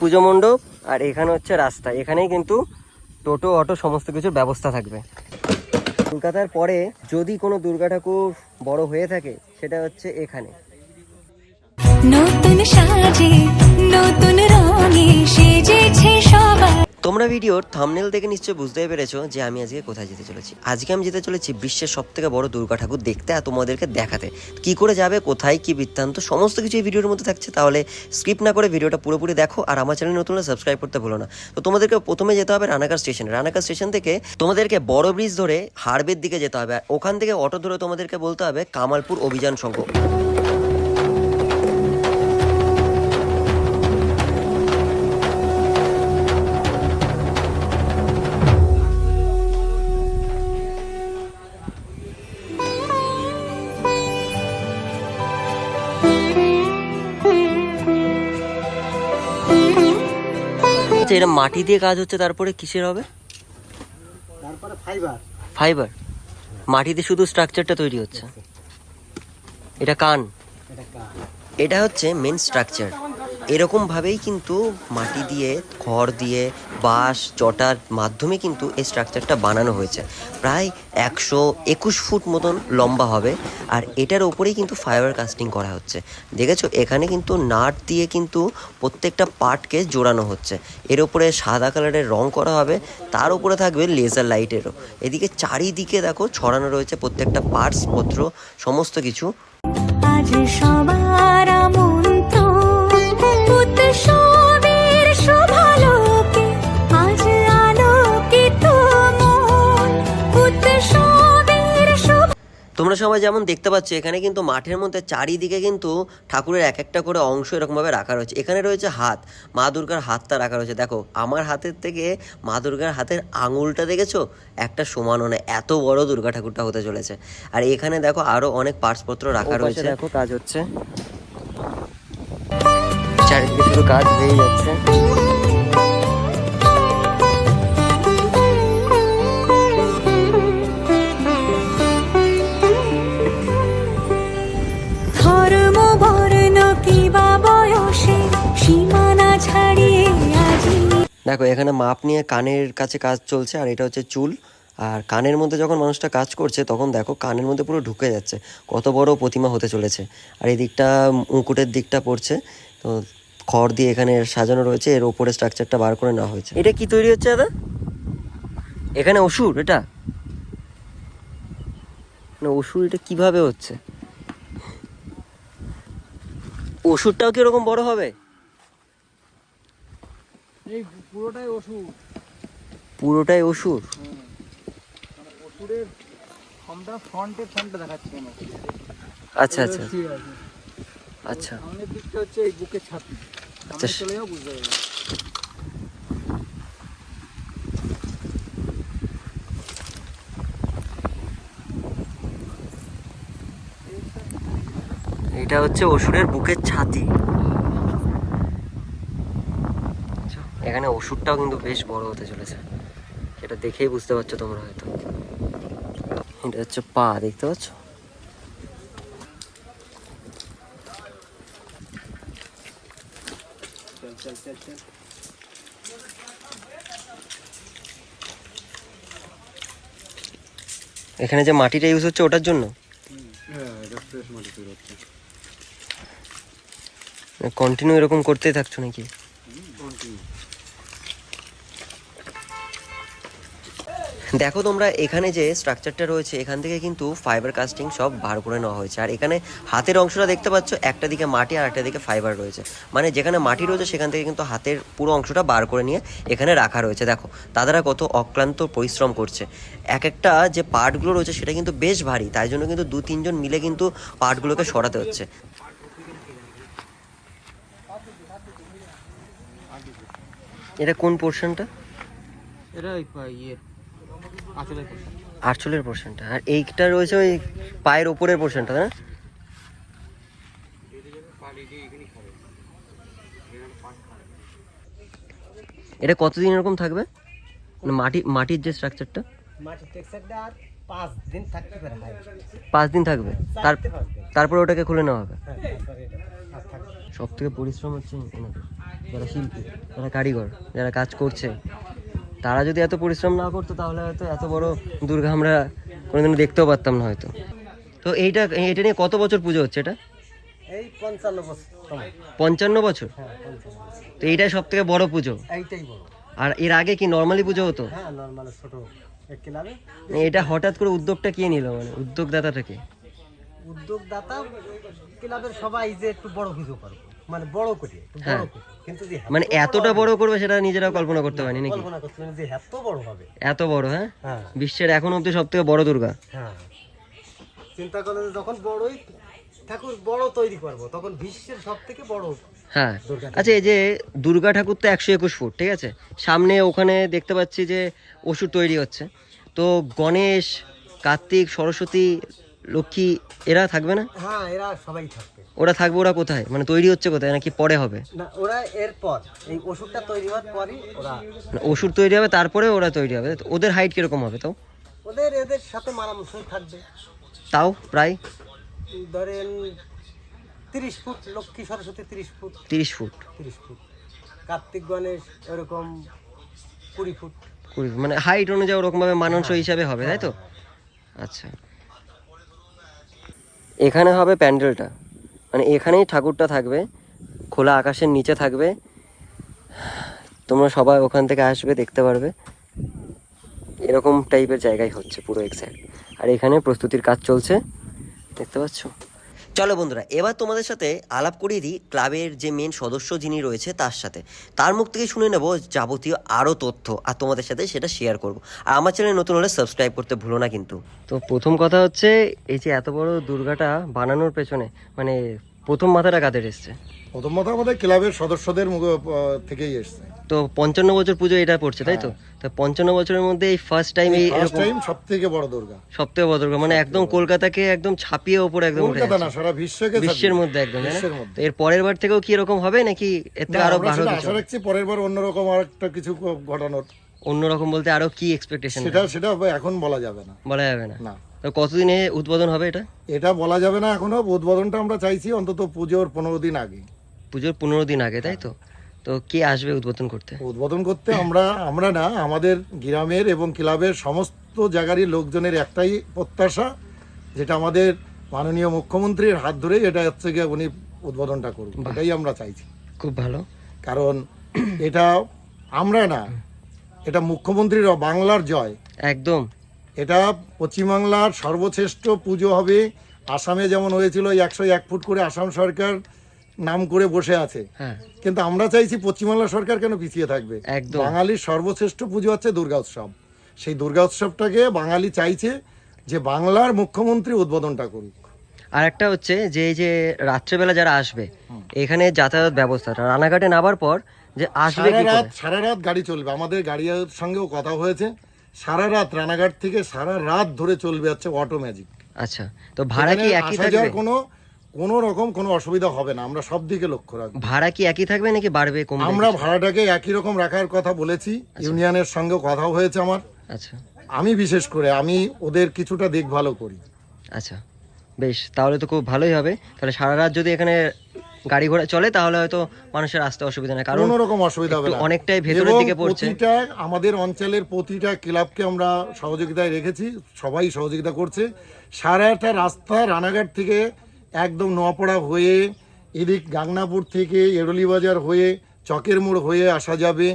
পুজো মণ্ডপ আর এখানে হচ্ছে রাস্তা, এখানেই কিন্তু টোটো অটো সমস্ত কিছুর ব্যবস্থা থাকবে। কলকাতার পরে যদি কোনো দুর্গা ঠাকুর বড় হয়ে থাকে সেটা হচ্ছে এখানে। নতুন সাজে নতুন রঙে সেজেছে সবাই। তোমরা ভিডিওর থাম্বনেল দেখে নিশ্চয়ই বুঝতেই পেরেছো যে আমি আজকে কোথায় যেতে চলেছি। আজকে আমি যেতে চলেছি বিশ্বের সবথেকে বড় দুর্গা ঠাকুর দেখতে আর তোমাদেরকে দেখাতে। কি করে যাবে, কোথায়, কি বৃত্তান্ত, সমস্ত কিছু এই ভিডিওর মধ্যে থাকছে। তাহলে স্কিপ না করে ভিডিওটা পুরোপুরি দেখো আর আমার চ্যানেল নতুন হলে সাবস্ক্রাইব করতে ভুলো না। তো তোমাদেরকে প্রথমে যেতে হবে রানাঘাট স্টেশনে। রানাঘাট স্টেশন থেকে তোমাদেরকে বড় ব্রিজ ধরে হারবের দিকে যেতে হবে, আর ওখান থেকে অটো ধরে তোমাদেরকে বলতে হবে কামালপুর অভিযান সংঘ। এটা মাটি দিয়ে কাজ হচ্ছে, তারপরে কিসের হবে? তারপরে ফাইবার। ফাইবার, মাটিতে শুধু স্ট্রাকচারটা তৈরি হচ্ছে। এটা কান, এটা হচ্ছে মেন স্ট্রাকচার। এরকম ভাবেই কিন্তু মাটি দিয়ে, খড় দিয়ে, বাঁশ, চটার মাধ্যমে কিন্তু এই স্ট্রাকচারটা বানানো হয়েছে। প্রায় 121 ফুট মতন লম্বা হবে, আর এটার ওপরেই কিন্তু ফাইবার কাস্টিং করা হচ্ছে। দেখেছো, এখানে কিন্তু নাট দিয়ে কিন্তু প্রত্যেকটা পার্টকে জোড়ানো হচ্ছে। এর ওপরে সাদা কালারের রং করা হবে, তার উপরে থাকবে লেজার লাইটেরও। এদিকে চারিদিকে দেখো ছড়ানো রয়েছে প্রত্যেকটা পার্টস পত্র, সমস্ত কিছু। আজ সবার আমন্ত্রণ উৎসবের শোভালোকে, আজ আলোকিত মন উৎসবের শোভা। তোমরা সবাই যেমন দেখতে পাচ্ছ, এখানে কিন্তু মাঠের মধ্যে চারিদিকে কিন্তু ঠাকুরের এক একটা করে অংশ এরকমভাবে রাখা রয়েছে। এখানে রয়েছে হাত, মা দুর্গার হাতটা রাখা রয়েছে। দেখো, আমার হাতের থেকে মা দুর্গার হাতের আঙুলটা দেখেছো, একটা সমানও না, এত বড় দুর্গা ঠাকুরটা হতে চলেছে। আর এখানে দেখো আরো অনেক পার্টসপত্র রাখা রয়েছে। দেখো কাজ হচ্ছে, চারিদিকে শুধু কাজ হয়ে যাচ্ছে। দেখো, এখানে মাপ নিয়ে কানের কাছে কাজ চলছে, আর এটা হচ্ছে চুল। আর কানের মধ্যে যখন মানুষটা কাজ করছে তখন দেখো কানের মধ্যে পুরো ঢুকে যাচ্ছে, কত বড় প্রতিমা হতে চলেছে। আর এই দিকটা মুকুটের দিকটা পড়ছে, তো খড় দিয়ে এখানে সাজানো রয়েছে। এর ওপরে স্ট্রাকচারটা বার করে নেওয়া হয়েছে। এটা কি তৈরি হচ্ছে দাদা? এখানে অসুর, এটা না, অসুর এটা কিভাবে হচ্ছে? অসুরটাও কি এরকম বড় হবে? এই পুরোটাই ওষুধ। পুরোটাই অসুর? মানে ওষুধের ফ্রন্টটা দেখাচ্ছে কেন? আচ্ছা আচ্ছা আচ্ছা, সামনের দিকটা হচ্ছে এই বুকের ছাতি। আচ্ছা, চলে যাও, বুঝতে পারবে। এটা হচ্ছে অসুরের বুকের ছাতি। এখানে ওষুধটাও কিন্তু বেশ বড় হতে চলেছে, এটা দেখেই বুঝতে পারছো তোমরা হয়তো। এটা হচ্ছে পা, দেখতে পাচ্ছ? এখানে যে মাটিটা ইউজ হচ্ছে ওটার জন্য কন্টিনিউ এরকম করতেই থাকছো নাকি? দেখো তোমরা, এখানে যে স্ট্রাকচারটা রয়েছে এখান থেকে কিন্তু ফাইবার কাস্টিং সব বার করে নেওয়া হয়েছে। আর এখানে হাতের অংশটা দেখতে পাচ্ছ, একটা দিকে মাটি আর একটা দিকে ফাইবার রয়েছে। মানে যেখানে মাটি রয়েছে সেখান থেকে কিন্তু হাতের পুরো অংশটা বার করে নিয়ে এখানে রাখা রয়েছে। দেখো দাদারা কত অক্লান্ত পরিশ্রম করছে। এক একটা যে পার্টগুলো রয়েছে সেটা কিন্তু বেশ ভারী, তাই জন্য কিন্তু 2-3 জন মিলে কিন্তু পার্টগুলোকে সরাতে হচ্ছে। এটা কোন পোর্শনটা? এটা আঁচলের পোর্শনটা, আর এইটা রয়েছে ওই পায়ের ওপরের পোর্শনটা, না? এটা কতদিন এরকম থাকবে? মাটির যে স্ট্রাকচারটা, মাটির টেক্সচারটা আর 5 দিন থাকতে পারে। 5 দিন থাকবে, তারপরে ওটাকে খুলে নেওয়া হবে। ঠিকঠাক থাকবে। সব থেকে পরিশ্রম হচ্ছে এনাদের, যারা শিল্পী, যারা কারিগর, যারা কাজ করছে, তারা যদি এত পরিশ্রম না করতো তাহলে হয়তো এত বড় দুর্গা আমরা কোনোদিনও দেখতেও পারতাম না হয়তো। তো এটা নিয়ে কত বছর পুজো হচ্ছে এটা? এই 55 বছর সময়। 55 বছর? হ্যাঁ 55 বছর। তো এইটাই সব থেকে বড় পুজো। এইটাই বড়। আর এর আগে কি নর্মালি পুজো হতো? হ্যাঁ নরমাল ছোট এক ক্লাবে। এটা হঠাৎ করে উদ্যোগটা কে নিল, মানে উদ্যোগদাতাটা কে? উদ্যোগদাতা ক্লাবের সবাই যে একটু বড় পুজো করবে, মানে বড় করে একটু হ্যাঁ। বড় করে, কিন্তু যে মানে এতটা বড় করবে সেটা নিজেরা কল্পনা করতে পারেনি নাকি? কল্পনা করতে পারেনি যে এত বড় হবে। এত বড়? হ্যাঁ, হ্যাঁ বিশ্বের এখন অব্দি সব থেকে বড় দুর্গা। হ্যাঁ, চিন্তা করলে যে যখন বড়ই ঠাকুর বড় তৈরি করব তখন বিশ্বের সব থেকে বড়। হ্যাঁ, দুর্গা আচ্ছা এই যে দুর্গা ঠাকুর তো 121 ফুট, ঠিক আছে, সামনে ওখানে দেখতে পাচ্ছি যে অসুর তৈরি হচ্ছে, তো গণেশ, কার্তিক, সরস্বতী, লক্ষ্মী এরা থাকবে না? হ্যাঁ এরা সবাই থাকবে। ওরা থাকবে, ওরা কোথায়, মানে তৈরি হচ্ছে কোথায় নাকি পরে হবে? না ওরা এরপর এই ওষুধটা তৈরি হওয়ার পরই ওরা, মানে অসুর তৈরি হবে তারপরে ওরা তৈরি হবে? তো ওদের হাইট কিরকম হবে তাও? এদের সাথে মানানসই থাকবে। তাও প্রায় ধরেন 30 foot, Lakshmi Saraswati 30 foot, 30 foot, 30 foot, Kartik Ganesh এরকম 20 ফুট। 20, মানে হাইট অনুযায়ী ওরকম ভাবে মানানসই হিসাবে হবে, তাই তো? আচ্ছা, এখানে হবে প্যান্ডেলটা, মানে এখানেই ঠাকুরটা থাকবে, খোলা আকাশের নিচে থাকবে, তোমরা সবাই ওখান থেকে আসবে, দেখতে পারবে, এরকম টাইপের জায়গায় হচ্ছে পুরো এক্স্যাক্ট। আর এখানে প্রস্তুতির কাজ চলছে, দেখতে পাচ্ছ। চলো বন্ধুরা, এবার তোমাদের সাথে আলাপ করিয়ে দিই ক্লাবের যে মেন সদস্য যিনি রয়েছে তার সাথে, তার মুখ থেকে শুনে নেব যাবতীয় আরও তথ্য, আর তোমাদের সাথে সেটা শেয়ার করব। আর আমার চ্যানেল নতুন হলে সাবস্ক্রাইব করতে ভুলো না কিন্তু। তো প্রথম কথা হচ্ছে, এই যে এত বড় দুর্গাটা বানানোর পেছনে মানে প্রথম মাথাটা কাদের এসছে? প্রথম কথা আমাদের ক্লাবের সদস্যদের থেকেই এসছে। তো 55 বছর পুজো এটা পড়ছে, তাই তো? তো 55 বছরের মধ্যে এই ফার্স্ট টাইম এই ফার্স্ট এরকম টাইম সবথেকে বড় দুর্গা, সবথেকে বড় দুর্গা, মানে একদম কলকাতাকে একদম ছাপিয়ে ওপরে একদম উঠে কলকাতা না যাচ্ছে। সারা বিশ্বকে বিশ্বের মধ্যে একদম, তাই না? বিশ্বের মধ্যে। তো এর পরের বার থেকেও কি এরকম হবে নাকি এর থেকে আরো আমরা ভালো সেটা কিছু? আশা রাখছি পরের বার অন্যরকম আরেকটা কিছু ঘটানোর। অন্যরকম বলতে আরো কি এক্সপেকটেশন? সেটা এখন বলা যাবে না। বলা যাবে না। না, তো কতদিনে উদ্বোধন হবে এটা? এটা বলা যাবে না এখনো। উদ্বোধনটা আমরা চাইছি অন্তত পুজোর 15 দিন আগে। পুজোর 15 দিন আগে, তাই তো? তো কে আসবে উদ্বোধন করতে? উদ্বোধন করতে আমরা না, আমাদের গ্রামের এবং ক্লাবের সমস্ত জায়গারই লোকজনের একটাই প্রত্যাশা, যেটা আমাদের মাননীয় মুখ্যমন্ত্রীর হাত ধরেই এটা হচ্ছে গিয়ে উনি উদ্বোধনটা করুন, এটাই আমরা চাইছি। খুব ভালো। কারণ এটা আমরা না, এটা মুখ্যমন্ত্রীর বাংলার জয়। একদম। এটা পশ্চিমবাংলার সর্বশ্রেষ্ঠ পুজো হবে। আসামে যেমন হয়েছিল 101 ফুট করে আসাম সরকার নাম করে বসে আছে, হ্যাঁ, কিন্তু আমরা চাইছি পশ্চিমবাংলা সরকার কেন পিছিয়ে থাকবে? একদম। বাঙালির সর্বশ্রেষ্ঠ পুজো হচ্ছে দুর্গা উৎসব। সেই দুর্গা উৎসবটাকে বাঙালি চাইছে যে বাংলার মুখ্যমন্ত্রী উদ্বোধনটা করুক। আর একটা হচ্ছে যে এই যে রাত্রেবেলা যারা আসবে এখানে যাতায়াত ব্যবস্থাটা রানাঘাটে নামার পর যে আসবে কি করে? সারা রাত গাড়ি চলবে, আমাদের গাড়ির সঙ্গেও কথা হয়েছে। সারা রাত রানাঘাট থেকে সারা রাত ধরে চলবে হচ্ছে অটো ম্যাজিক। আচ্ছা, তো ভাড়া কি একই থাকবে? কোনো রকম কোনো অসুবিধা হবে না, আমরা সব দিকে লক্ষ্য রাখবো। ভাড়া কি একই থাকবে নাকি বাড়বে কমবে? আমরা ভাড়াটাকে একই রকম রাখার কথা বলেছি, ইউনিয়নের সঙ্গে কথা হয়েছে আমার। আচ্ছা, আমি বিশেষ করে ওদের কিছুটা দেখভালও করি। আচ্ছা, বেশ, তাহলে তো খুব ভালোই হবে। তাহলে সারা রাত যদি এখানে গাড়ি ঘোড়া চলে তাহলে হয়তো মানুষের আসতে অসুবিধা নেই, কারণ কোনো রকম অসুবিধা হবে না। অনেকটাই ভেতরের এবং দিকে পড়ছে। আমাদের অঞ্চলের প্রতিটা ক্লাবকে আমরা সহযোগিতায় রেখেছি, সবাই সহযোগিতা করছে। সারা একটা রাস্তা রানাঘাট থেকে একদম নোয়াপাড়া হয়ে এদিক গাংনাপুর থেকে এরলি বাজার হয়ে চকের মোড় হয়ে আসা যাবে।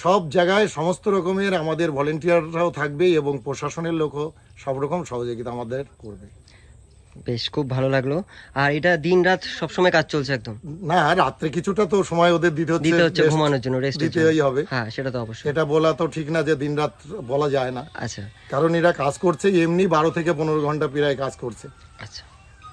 সব জায়গায় সমস্ত রকমের আমাদের ভলেন্টিয়াররাও থাকবে এবং প্রশাসনের লোকও সব রকম সহযোগিতা আমাদের করবে। বেশ, খুব ভালো লাগলো। আর এটা দিন রাত সবসময় কাজ চলছে একদম? না, রাত্রে কিছুটা তো সময় ওদের দিতে হচ্ছে ঘুমানোর জন্য, রেস্ট দিতেই হবে। হ্যাঁ, সেটা তো অবশ্যই। এটা বলা তো ঠিক না যে দিন রাত বলা যায় না। আচ্ছা, কারণ এরা কাজ করছে এমনি 12 থেকে 15 ঘন্টা প্রায় কাজ করছে। আচ্ছা,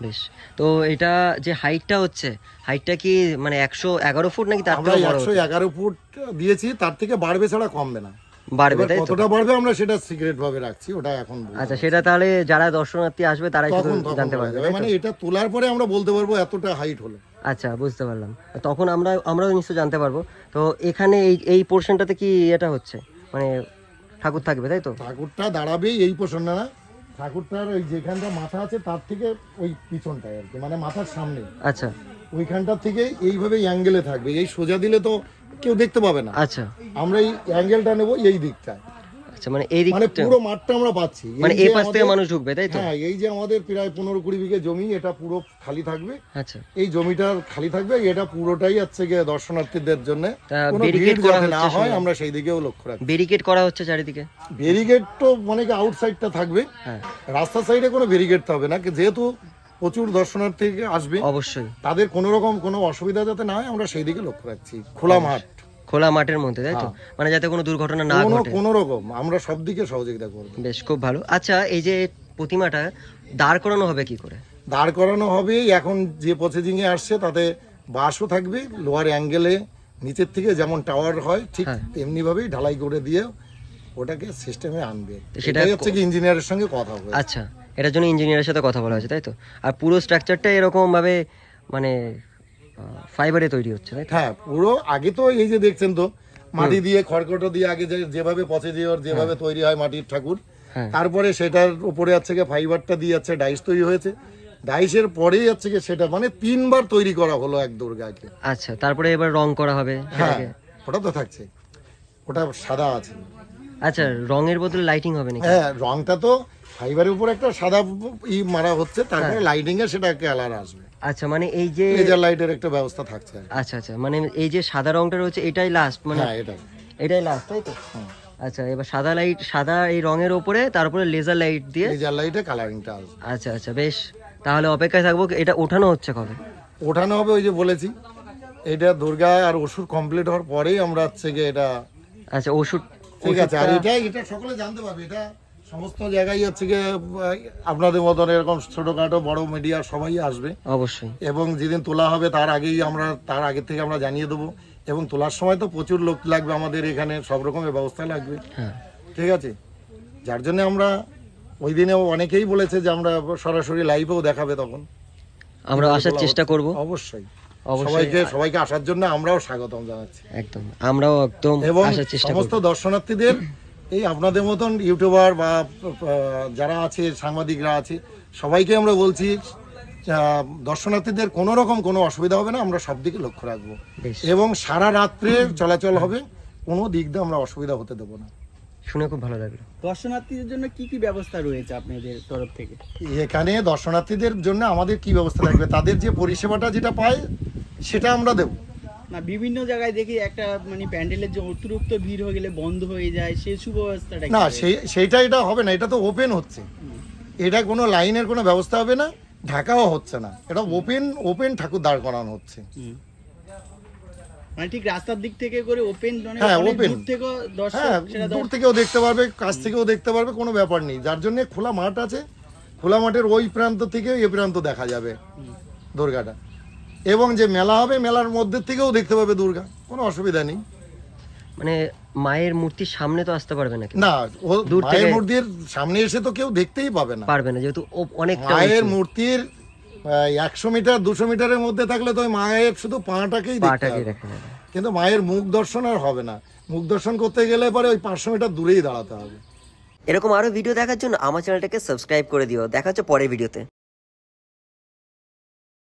বেশ। তো এটা যে হাইটটা হচ্ছে, হাইটটা কি মানে 111 ফুট নাকি তার আমরা থেকে বড়? 111 ফুট দিয়েছি, তার থেকে বাড়বে ছাড়া কমবে না। বাড়বে, এবার তাই তো? কতটা বাড়বে আমরা সেটা সিক্রেট ভাবে রাখছি, ওটা এখন বলবো আচ্ছা, সেটা তাহলে যারা দর্শনার্থী আসবে তারাই শুধু তখন জানতে বলা পারবে, যাবে। তাই তো? মানে এটা তোলার পরে আমরা বলতে পারবো এতটা হাইট হলো। আচ্ছা, বুঝতে পারলাম। তখন আমরাও নিশ্চয় জানতে পারবো। তো এখানে এই পোর্শনটাতে কি এটা হচ্ছে, মানে ঠাকুর থাকবে, তাই তো? ঠাকুরটা দাঁড়াবেই এই পোষণ না, ঠাকুরটার ওই যেখানটা মাথা আছে তার থেকে ওই পিছনটায় আর কি, মানে মাথার সামনে। আচ্ছা, ওইখানটা থেকে এইভাবে অ্যাঙ্গেলে থাকবে, এই সোজা দিলে তো কেউ দেখতে পাবে না। আচ্ছা আমরা এই অ্যাঙ্গেলটা নেব এই দিকটায়, আচ্ছা, মানে এই মানে দিকটা, পুরো মাঠটা আমরা পাচ্ছি। মানে এই এই যে পাশ থেকে আমাদের- মানুষ ঢুকবে তাই তো? হ্যাঁ, এই যে আমাদের প্রায় 15-20 বিঘে জমি, এটা পুরো খালি থাকবে। আচ্ছা, এই জমিটা খালি থাকবে, এটা পুরোটাই হচ্ছে গিয়ে দর্শনার্থীদের জন্য তা কোনো ব্যারিকেড ভিড় করা যাতে না হচ্ছে হয় শুনলাম। আমরা সেই দিকেও লক্ষ্য রাখি। ব্যারিকেড করা হচ্ছে চারিদিকে। ব্যারিকেড তো অনেকে আউটসাইডটা থাকবে, হ্যাঁ রাস্তার সাইডে কোনো ব্যারিকেড হবে না, যেহেতু প্রচুর দর্শনার্থী আসবে, অবশ্যই, তাদের কোনো রকম কোনো অসুবিধা যাতে না হয় আমরা সেই দিকে লক্ষ্য রাখছি। খোলা মাঠ, খোলা মাঠের মধ্যে তাই তো, মানে যাতে কোনো দুর্ঘটনা না ঘটে। কোনো রকম আমরা সব দিকে সহযোগিতা করব। বেশ, খুব ভালো। আচ্ছা, এই যে প্রতিমাটা দাঁড় করানো হবে কি করে? দাঁড় করানো হবে, এখন যে প্রসেসিং এ আসছে তাতে বাঁশও থাকবে, লোয়ার অ্যাঙ্গেলে নিচের থেকে যেমন টাওয়ার হয় ঠিক হ্যাঁ। তেমনি ভাবেই ঢালাই করে দিয়ে ওটাকে সিস্টেমে আনবে। তো সেটা সেটাই হচ্ছে কি ইঞ্জিনিয়ারের সঙ্গে কথা হবে। আচ্ছা, এটার জন্য ইঞ্জিনিয়ারের সাথে কথা বলা হয়েছে তাই তো? আর পুরো স্ট্রাকচারটা এরকম ভাবে মানে ফাইবারে তৈরি হচ্ছে তাই তো? হ্যাঁ, পুরো আগে তো এই যে দেখছেন তো মাটি দিয়ে খড়কটো দিয়ে আগে যেভাবে প্রসিডিওর যেভাবে তৈরি হয় মাটির ঠাকুর, হ্যাঁ তারপরে সেটার উপরে হচ্ছে গিয়ে ফাইবারটা দিয়ে যাচ্ছে ডাইস তৈরি হয়েছে, ডাইসের পরেই হচ্ছে গিয়ে সেটা মানে 3 বার তৈরি করা হলো এক দুর্গাকে। আচ্ছা, তারপরে এবার রং করা হবে হ্যাঁ, সেটাকে। ওটা তো থাকছে, ওটা সাদা আছে। আচ্ছা, রঙের বদলে লাইটিং হবে নাকি? হ্যাঁ, রংটা তো ফাইবারের উপর একটা সাদা মারা হচ্ছে, তারপরে লাইটিং এ সেটা কালার আসবে। আচ্ছা, মানে এই যে লেজার লাইটের একটা ব্যবস্থা থাকছে। আচ্ছা আচ্ছা, মানে এই যে সাদা রংটা রয়েছে এটাই লাস্ট, মানে হ্যাঁ, এটা এটাই লাস্ট তাই তো? আচ্ছা, এবার সাদা লাইট, সাদা এই রঙের ওপরে তারপরে লেজার লাইট দিয়ে। লেজার লাইটে কালারিংটা আসবে। আচ্ছা আচ্ছা, বেশ, তাহলে অপেক্ষায় থাকবো। এটা ওঠানো হচ্ছে কবে? ওঠানো হবে ওই যে বলেছি, এটা দুর্গা আর ওষুধ কমপ্লিট হওয়ার পরেই আমরা হচ্ছে গিয়ে এটা। আচ্ছা, ওষুধ, ঠিক আছে, আর এটা সকলে জানতে পারবে, এটা সমস্ত জায়গায় হচ্ছে গিয়ে আপনাদের মতন এরকম ছোটখাটো বড় মিডিয়া সবাই আসবে, অবশ্যই। এবং যেদিন তোলা হবে তার আগে থেকে আমরা জানিয়ে দেবো, এবং তোলার সময় তো প্রচুর লোক লাগবে, আমাদের এখানে সব রকমের ব্যবস্থা লাগবে। হ্যাঁ, ঠিক আছে, যার জন্য আমরা ওই দিনে অনেকেই বলেছে যে আমরা সরাসরি লাইভেও দেখাবে, তখন আমরা আসার চেষ্টা করব। অবশ্যই অবশ্যই, সবাইকে আসার জন্য আমরাও স্বাগতম জানাচ্ছি, একদম, আমরাও একদম এবং আসার চেষ্টা সমস্ত করব। দর্শনার্থীদের এই আপনাদের মতন ইউটিউবার বা যারা আছে সাংবাদিকরা আছে সবাইকে আমরা বলছি, দর্শনার্থীদের কোনো রকম কোনো অসুবিধা হবে না, আমরা সব দিকে লক্ষ্য রাখবো, বেশ। এবং সারা রাত্রে চলাচল হবে, কোনো দিক দিয়ে আমরা অসুবিধা হতে দেবো না। শুনে খুব ভালো লাগলো। দর্শনার্থীদের জন্য কি কি ব্যবস্থা রয়েছে আপনাদের তরফ থেকে? এখানে দর্শনার্থীদের জন্য আমাদের কি ব্যবস্থা থাকবে, তাদের যে পরিষেবাটা যেটা পায় সেটা আমরা দেবো। না, বিভিন্ন জায়গায় দেখি একটা মানে প্যান্ডেলের যে অতিরিক্ত ভিড় হয়ে গেলে বন্ধ হয়ে যায়, সেই সুব্যবস্থাটা কি না, রয়েছে? সেইটা এটা হবে না, এটা তো ওপেন হচ্ছে, এটা কোনো লাইনের কোনো ব্যবস্থা হবে না, ঢাকাও হচ্ছে না, এটা ওপেন ঠাকুর দাঁড় করানো হচ্ছে। হুম। মানে ঠিক রাস্তার দিক থেকে করে ওপেন, মানে হ্যাঁ, অনেক open। দূর থেকেও দর্শক হ্যাঁ, সেটা দূর থেকেও দেখতে পারবে, কাছ থেকেও দেখতে পারবে, কোনো ব্যাপার নেই, যার জন্য খোলা মাঠ আছে, খোলা মাঠের ওই প্রান্ত থেকে এই প্রান্ত দেখা যাবে দুর্গাটা, এবং যে মেলা হবে মেলার মধ্যে থেকেও দেখতে পাবে দুর্গা, কোনো অসুবিধা নেই। মানে মায়ের মূর্তির সামনে তো আসতে পারবে না কেউ? না, দূর মায়ের থেকে- মূর্তির সামনে এসে তো কেউ দেখতেই পাবে না, পারবে না, যেহেতু অনেকটা মায়ের উঁচু। মূর্তির 100 মিটার 200 মিটারের মধ্যে থাকলে তো ওই মায়ের শুধু পাটাকেই দেখতে পাটাকে হবে, দেখা যাবে। কিন্তু মায়ের মুখ দর্শন আর হবে না, মুখ দর্শন করতে গেলে পরে ওই 500 মিটার দূরেই দাঁড়াতে হবে। এরকম আরো ভিডিও দেখার জন্য আমার চ্যানেলটাকে সাবস্ক্রাইব করে দিও। দেখা হচ্ছে পরের ভিডিওতে।